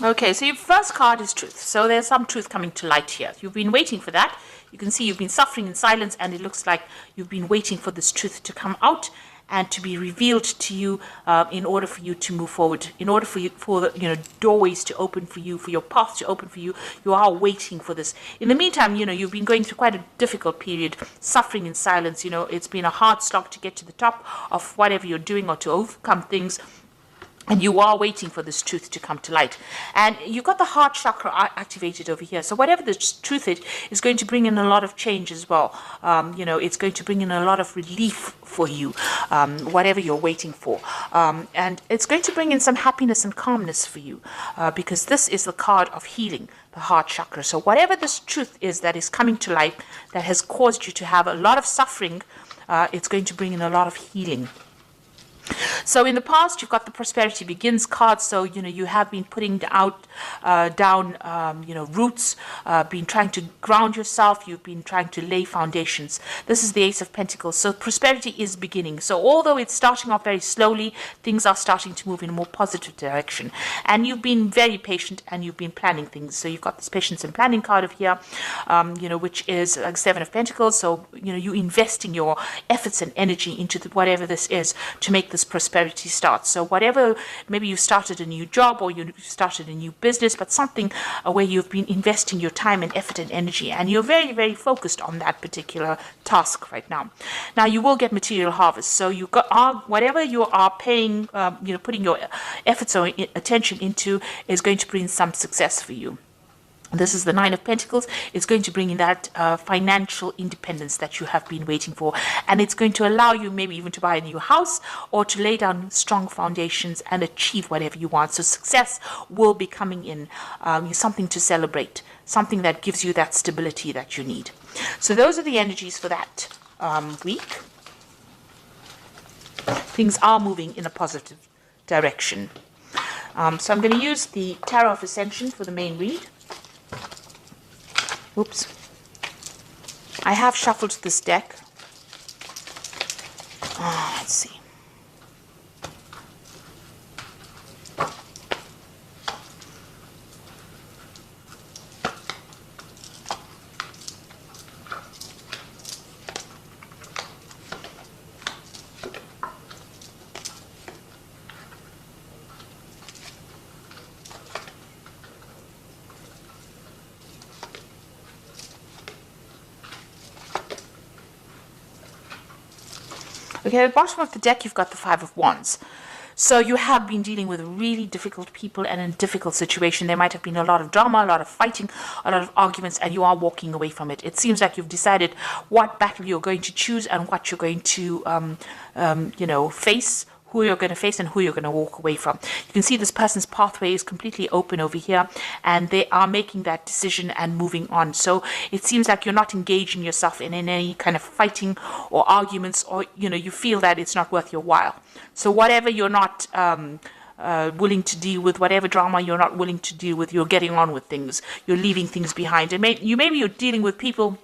Okay, so your first card is truth. So there's some truth coming to light here. You've been waiting for that. You can see you've been suffering in silence, and it looks like you've been waiting for this truth to come out and to be revealed to you, in order for you to move forward, in order for you, for the, doorways to open for you, for your path to open for you. You are waiting for this. In the meantime, you've been going through quite a difficult period, suffering in silence. It's been a hard slog to get to the top of whatever you're doing or to overcome things. And you are waiting for this truth to come to light. And you've got the heart chakra activated over here. So whatever the truth is going to bring in a lot of change as well. It's going to bring in a lot of relief for you, whatever you're waiting for. And it's going to bring in some happiness and calmness for you, because this is the card of healing, the heart chakra. So whatever this truth is that is coming to light, that has caused you to have a lot of suffering, it's going to bring in a lot of healing. So in the past, you've got the Prosperity Begins card. So, you have been putting down roots, been trying to ground yourself. You've been trying to lay foundations. This is the Ace of Pentacles. So prosperity is beginning. So although it's starting off very slowly, things are starting to move in a more positive direction. And you've been very patient and you've been planning things. So you've got this patience and planning card of here, which is like Seven of Pentacles. So, you're investing your efforts and energy into whatever this is to make this prosperity start. So whatever, maybe you started a new job or you started a new business, but something where you've been investing your time and effort and energy, and you're very, very focused on that particular task right now. Now you will get material harvest. So you got whatever you are paying, putting your efforts or attention into is going to bring some success for you. This is the Nine of Pentacles. It's going to bring in that financial independence that you have been waiting for. And it's going to allow you maybe even to buy a new house or to lay down strong foundations and achieve whatever you want. So success will be coming in, something to celebrate, something that gives you that stability that you need. So those are the energies for that week. Things are moving in a positive direction. So I'm going to use the Tarot of Ascension for the main read. Oops. I have shuffled this deck. Let's see. Okay, at the bottom of the deck, you've got the Five of Wands. So you have been dealing with really difficult people and in a difficult situation. There might have been a lot of drama, a lot of fighting, a lot of arguments, and you are walking away from it. It seems like you've decided what battle you're going to choose and what you're going to, face, who you're going to face and who you're going to walk away from. You can see this person's pathway is completely open over here, and they are making that decision and moving on. So it seems like you're not engaging yourself in any kind of fighting or arguments, or you feel that it's not worth your while. So whatever you're not willing to deal with, whatever drama you're not willing to deal with, you're getting on with things. You're leaving things behind. And maybe you're dealing with people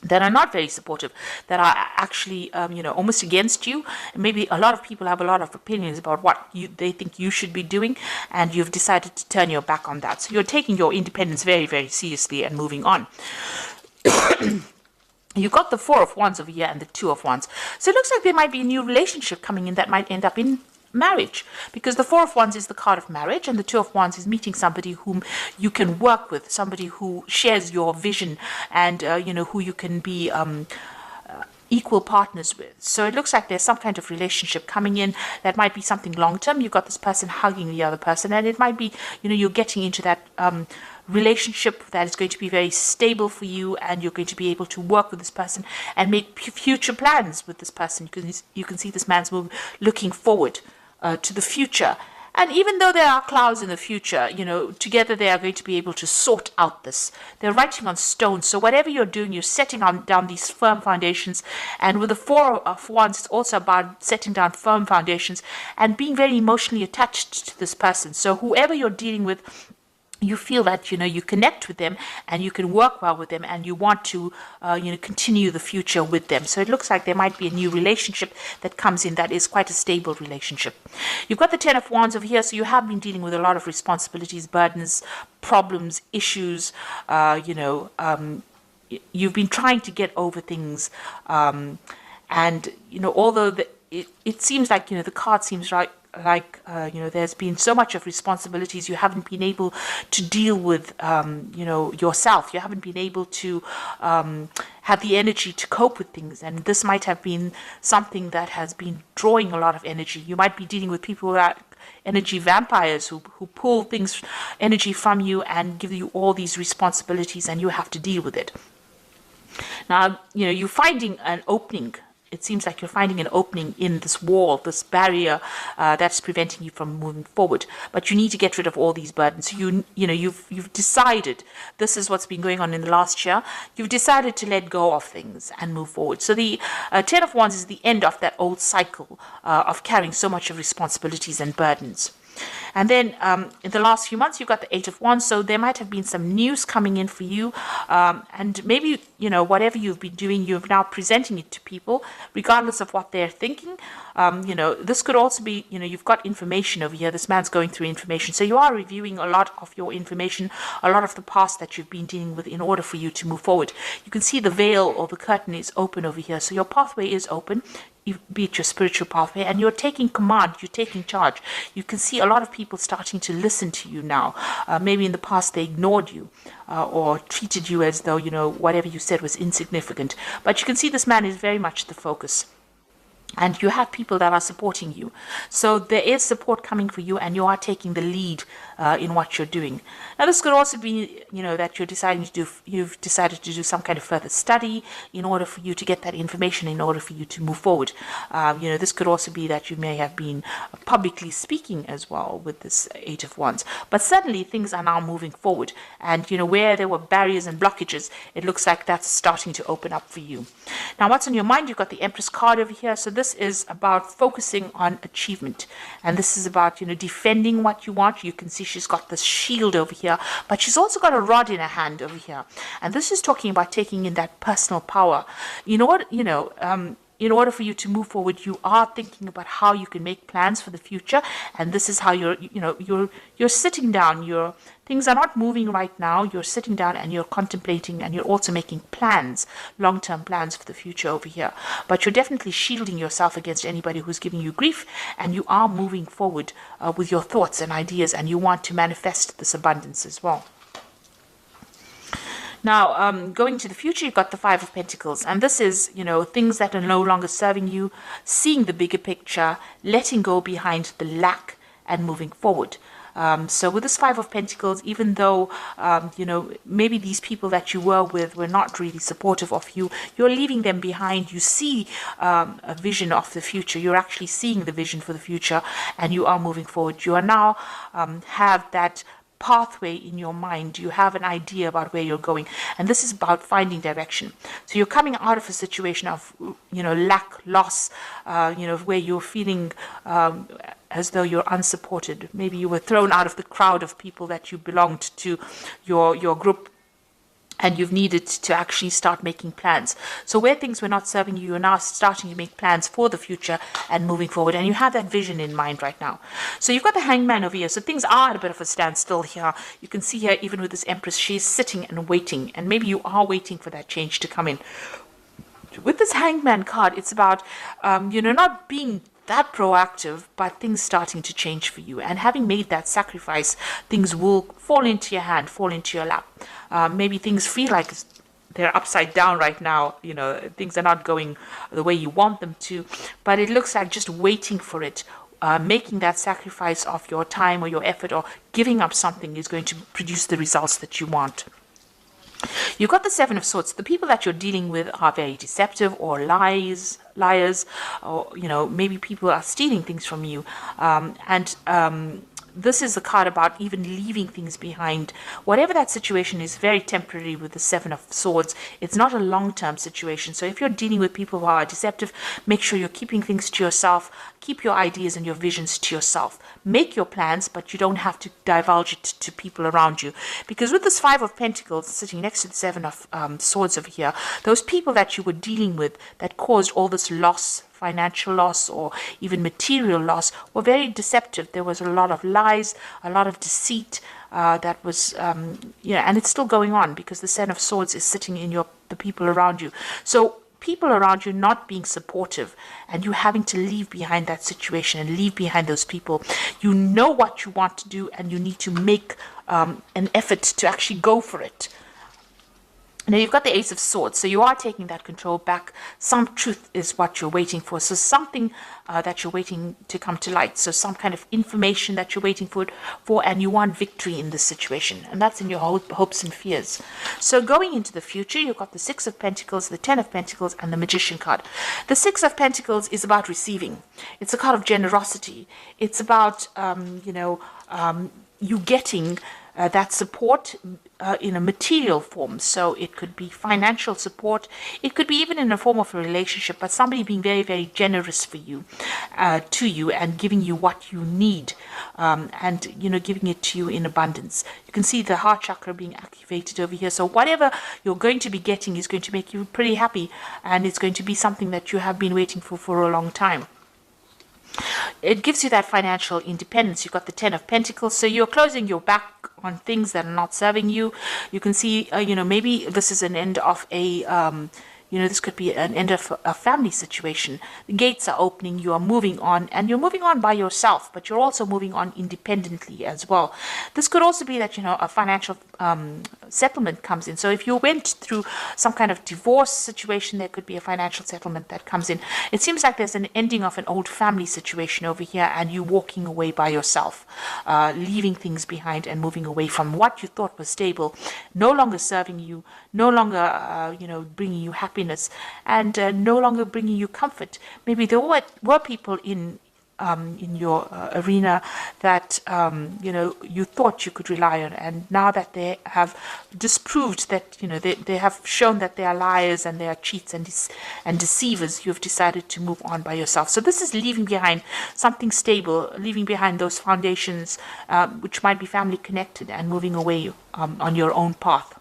that are not very supportive, that are actually, almost against you. And maybe a lot of people have a lot of opinions about what they think you should be doing, and you've decided to turn your back on that. So you're taking your independence very, very seriously and moving on. You've got the Four of Wands over here and the Two of Wands. So it looks like there might be a new relationship coming in that might end up in marriage, because the Four of Wands is the card of marriage and the Two of Wands is meeting somebody whom you can work with, somebody who shares your vision and who you can be equal partners with. So it looks like there's some kind of relationship coming in that might be something long term. You've got this person hugging the other person, and it might be you're getting into that relationship that is going to be very stable for you, and you're going to be able to work with this person and make future plans with this person. You can see this man's looking forward to the future. And even though there are clouds in the future, together they are going to be able to sort out this. They're writing on stone. So whatever you're doing, you're setting down these firm foundations. And with the Four of Wands, it's also about setting down firm foundations and being very emotionally attached to this person. So whoever you're dealing with, you feel that you connect with them and you can work well with them, and you want to continue the future with them. So it looks like there might be a new relationship that comes in that is quite a stable relationship. You've got the Ten of Wands over here, so you have been dealing with a lot of responsibilities, burdens, problems, issues. You've been trying to get over things, and although it seems like the card seems right, like there's been so much of responsibilities, you haven't been able to deal with yourself. You haven't been able to have the energy to cope with things, and this might have been something that has been drawing a lot of energy. You might be dealing with people that energy vampires who pull things, energy from you, and give you all these responsibilities, and you have to deal with it. Now, you're finding an opening. It seems like you're finding an opening in this wall, this barrier that's preventing you from moving forward. But you need to get rid of all these burdens. You've decided, this is what's been going on in the last year. You've decided to let go of things and move forward. So the Ten of Wands is the end of that old cycle of carrying so much of responsibilities and burdens. And then in the last few months, you've got the Eight of Wands. So there might have been some news coming in for you. And maybe, whatever you've been doing, you're now presenting it to people, regardless of what they're thinking. This could also be, you've got information over here. This man's going through information. So you are reviewing a lot of your information, a lot of the past that you've been dealing with in order for you to move forward. You can see the veil or the curtain is open over here. So your pathway is open, be it your spiritual pathway, and you're taking command, you're taking charge. You can see a lot of people starting to listen to you now. Maybe in the past they ignored you or treated you as though, whatever you said was insignificant. But you can see this man is very much the focus. And you have people that are supporting you. So there is support coming for you, and you are taking the lead in what you're doing. Now, this could also be, that you've decided to do some kind of further study in order for you to get that information, in order for you to move forward. This could also be that you may have been publicly speaking as well with this Eight of Wands. But suddenly things are now moving forward. And, where there were barriers and blockages, it looks like that's starting to open up for you. Now, what's on your mind? You've got the Empress card over here. So this is about focusing on achievement, and this is about defending what you want. You can see she's got this shield over here, but she's also got a rod in her hand over here, and this is talking about taking in that personal power. In order for you to move forward, you are thinking about how you can make plans for the future, and this is how you're sitting down. Things are not moving right now. You're sitting down and you're contemplating, and you're also making plans, long-term plans for the future over here. But you're definitely shielding yourself against anybody who's giving you grief, and you are moving forward with your thoughts and ideas, and you want to manifest this abundance as well. Now, going to the future, you've got the Five of Pentacles, and this is, things that are no longer serving you, seeing the bigger picture, letting go behind the lack, and moving forward. So with this Five of Pentacles, even though, maybe these people that you were with were not really supportive of you, you're leaving them behind. You see a vision of the future. You're actually seeing the vision for the future, and you are moving forward. You are now have that pathway in your mind. You have an idea about where you're going, and this is about finding direction. So you're coming out of a situation of lack, loss, where you're feeling as though you're unsupported. Maybe you were thrown out of the crowd of people that you belonged to, your group, and you've needed to actually start making plans. So where things were not serving you, you're now starting to make plans for the future and moving forward. And you have that vision in mind right now. So you've got the Hangman over here. So things are at a bit of a standstill here. You can see here, even with this Empress, she's sitting and waiting. And maybe you are waiting for that change to come in. With this Hangman card, it's about, not being that proactive, but things starting to change for you. And having made that sacrifice, things will fall into your hand, fall into your lap. Maybe things feel like they're upside down right now. Things are not going the way you want them to, but it looks like just waiting for it. Making that sacrifice of your time or your effort or giving up something is going to produce the results that you want. You've got the Seven of Swords. The people that you're dealing with are very deceptive or liars, or maybe people are stealing things from you. this is the card about even leaving things behind. Whatever that situation is, very temporary with the Seven of Swords. It's not a long-term situation. So if you're dealing with people who are deceptive, make sure you're keeping things to yourself. Keep your ideas and your visions to yourself. Make your plans, but you don't have to divulge it to people around you. Because with this Five of Pentacles sitting next to the Seven of Swords over here, those people that you were dealing with that caused all this loss, financial loss or even material loss, were very deceptive. There was a lot of lies, a lot of deceit that was, and it's still going on because the Seven of Swords is sitting in the people around you. So people around you not being supportive and you having to leave behind that situation and leave behind those people. You know what you want to do and you need to make an effort to actually go for it. Now you've got the Ace of Swords, so you are taking that control back. Some truth is what you're waiting for. So something that you're waiting to come to light. So some kind of information that you're waiting for, and you want victory in this situation. And that's in your hopes and fears. So going into the future, you've got the Six of Pentacles, the Ten of Pentacles, and the Magician card. The Six of Pentacles is about receiving. It's a card of generosity. It's about, you getting that support in a material form. So it could be financial support. It could be even in a form of a relationship, but somebody being very, very generous for you, to you, and giving you what you need, and giving it to you in abundance. You can see the heart chakra being activated over here. So whatever you're going to be getting is going to make you pretty happy, and it's going to be something that you have been waiting for a long time. It gives you that financial independence. You've got the Ten of Pentacles, so you're closing your back on things that are not serving you. You can see, maybe this is an end of a, this could be an end of a family situation. The gates are opening, you are moving on, and you're moving on by yourself, but you're also moving on independently as well. This could also be that, a financial settlement comes in. So if you went through some kind of divorce situation, there could be a financial settlement that comes in. It seems like there's an ending of an old family situation over here, and you walking away by yourself, leaving things behind and moving away from what you thought was stable, no longer serving you, no longer, bringing you happiness, and no longer bringing you comfort. Maybe there were people in your arena that you thought you could rely on, and now that they have disproved that, they have shown that they are liars and they are cheats and deceivers, you've decided to move on by yourself. So this is leaving behind something stable, leaving behind those foundations which might be family connected, and moving away on your own path.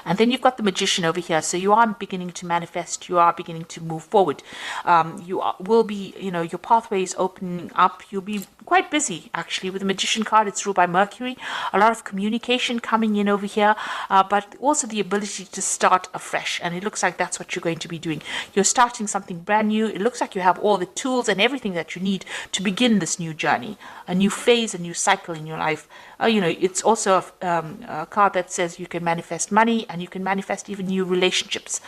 And then you've got the Magician over here. So you are beginning to manifest. You are beginning to move forward. Will be, your pathway is opening up. You'll be quite busy, actually. With the Magician card, it's ruled by Mercury. A lot of communication coming in over here, but also the ability to start afresh. And it looks like that's what you're going to be doing. You're starting something brand new. It looks like you have all the tools and everything that you need to begin this new journey, a new phase, a new cycle in your life. It's also a card that says you can manifest money, and you can manifest even new relationships.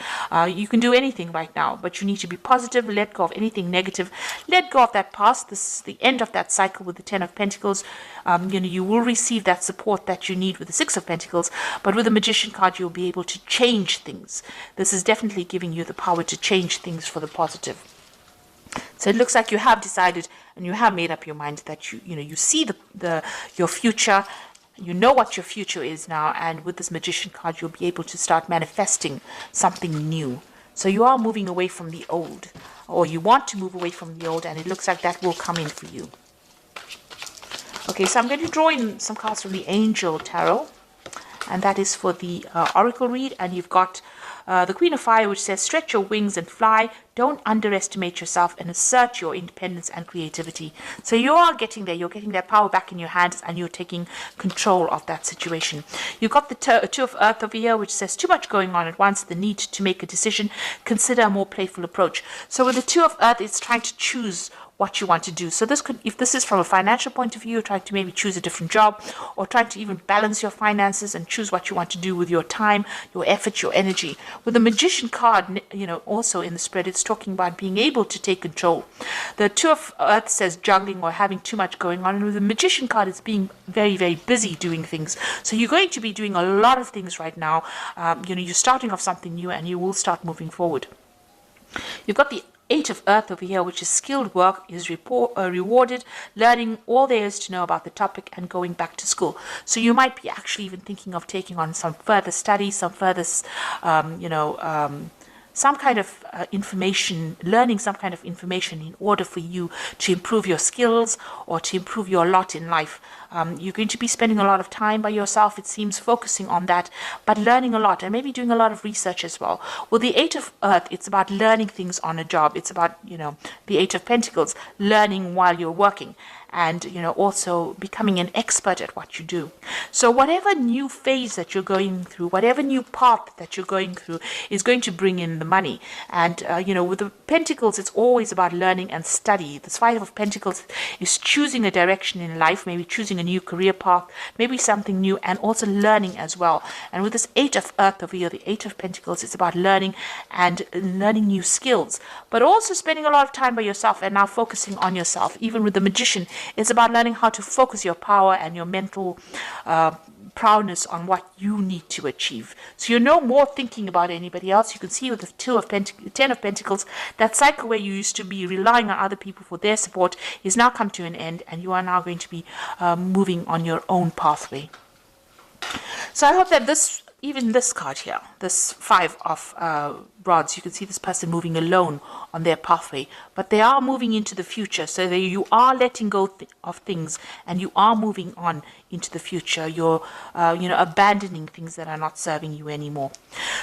You can do anything right now, but you need to be positive, let go of anything negative, let go of that past. This is the end of that cycle with the Ten of Pentacles. You will receive that support that you need with the Six of Pentacles, but with the Magician card, you'll be able to change things. This is definitely giving you the power to change things for the positive. So it looks like you have decided and you have made up your mind that you see your future. You know what your future is now, and with this Magician card, you'll be able to start manifesting something new. So you are moving away from the old, or you want to move away from the old, and it looks like that will come in for you. Okay, so I'm going to draw in some cards from the Angel Tarot, and that is for the Oracle read, and you've got the Queen of Fire, which says, stretch your wings and fly. Don't underestimate yourself and assert your independence and creativity. So you are getting there. You're getting that power back in your hands, and you're taking control of that situation. You've got the Two of Earth over here, which says, too much going on at once, the need to make a decision. Consider a more playful approach. So with the Two of Earth, it's trying to choose what you want to do. So this could, if this is from a financial point of view, trying to maybe choose a different job, or trying to even balance your finances and choose what you want to do with your time, your effort, your energy. With the Magician card, also in the spread, it's talking about being able to take control. The Two of Earth says juggling or having too much going on, and with the Magician card, it's being very, very busy doing things. So you're going to be doing a lot of things right now. You're starting off something new, and you will start moving forward. You've got the Eight of Earth over here, which is skilled work, is rewarded, learning all there is to know about the topic and going back to school. So you might be actually even thinking of taking on some further study, some further, some kind of information, learning some kind of information in order for you to improve your skills or to improve your lot in life. You're going to be spending a lot of time by yourself, it seems, focusing on that, but learning a lot and maybe doing a lot of research as well. With the Eight of Earth, it's about learning things on a job. It's about, the Eight of Pentacles, learning while you're working, and also becoming an expert at what you do. So whatever new phase that you're going through, whatever new path that you're going through, is going to bring in the money. And with the Pentacles, it's always about learning and study. This Five of Pentacles is choosing a direction in life, maybe choosing a new career path, maybe something new, and also learning as well. And with this Eight of Earth over here, the Eight of Pentacles, it's about learning and learning new skills, but also spending a lot of time by yourself and now focusing on yourself. Even with the Magician, it's about learning how to focus your power and your mental proudness on what you need to achieve. So you're no more thinking about anybody else. You can see with the Ten of Pentacles, that cycle where you used to be relying on other people for their support is now come to an end, and you are now going to be moving on your own pathway. So I hope that even this card here, this Five of Rods, you can see this person moving alone on their pathway, but they are moving into the future. So you are letting go of things, and you are moving on into the future. You're, abandoning things that are not serving you anymore.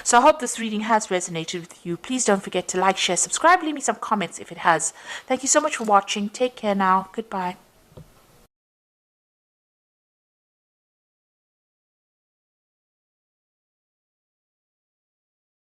So I hope this reading has resonated with you. Please don't forget to like, share, subscribe, leave me some comments if it has. Thank you so much for watching. Take care now. Goodbye.